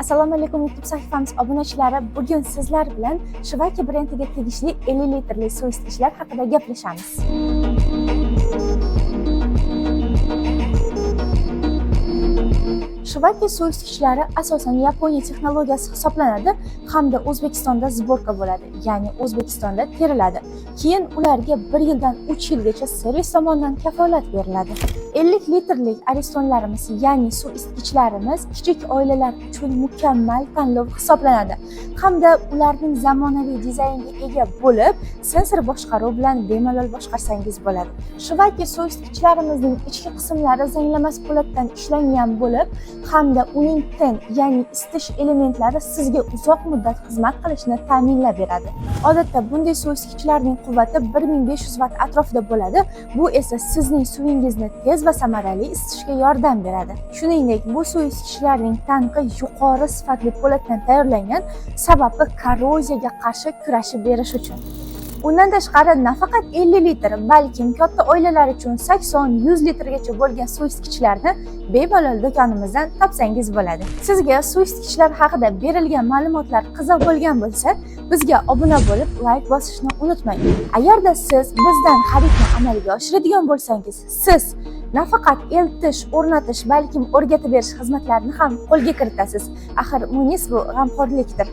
Assalomu alaykum YouTube sahifamiz obunachilari. Bugun sizlar bilan Shivaki brendiga tegishli 50 litrli suv isitgichlar haqida gaplashamiz. Shivaki suv isitgichlari asosan Yaponiya texnologiyasi hisoblanadi hamda O'zbekistonda zborka bo'ladi, ya'ni O'zbekistonda teriladi. Keyin ularga 1 yildan 3 yilgacha servis tomonidan kafolat beriladi. 50 litrlik aristonlarimiz, ya'ni suv isitgichlarimiz kichik oilalar uchun mukammal tanlov hisoblanadi hamda ularning zamonaviy dizaynga ega bo'lib, sensor boshqaruv bilan bemalol boshqarsangiz bo'ladi. Shivaki suv isitgichilarimizning ichki qismlari zanglamas po'latdan ishlangan bo'lib, hamda uning tin, ya'ni isitish elementlari sizga uzoq muddat xizmat qilishni ta'minlab beradi. Odatda bunday suv isitgichlarning quvvati 1500 vatt atrofida bo'ladi. Bu esa sizning suvingizni tez va samarali isitishga yordam beradi. Shuningdek, bu suv isitgichlarning tanqi yuqori sifatli po'latdan tayyorlangan, sababi korroziyaga qarshi kurashib berish uchun. Undan tashqari nafaqat 50 litr, balki katta oilalar uchun 80-100 litrgacha bo'lgan suv isitgichlarni bemalol do'konimizdan topsangiz bo'ladi. Sizga suv isitgichlar haqida berilgan ma'lumotlar qiziq bo'lgan bo'lsa, bizga obuna bo'lib, like bosishni unutmang. Agarda siz bizdan xaridni amalga oshiradigan bo'lsangiz, siz nafaqat eltish, o'rnatish, balkim o'rgatib berish xizmatlarini ham qo'lga kiritasiz. Axir munis bu g'amxo'rlikdir.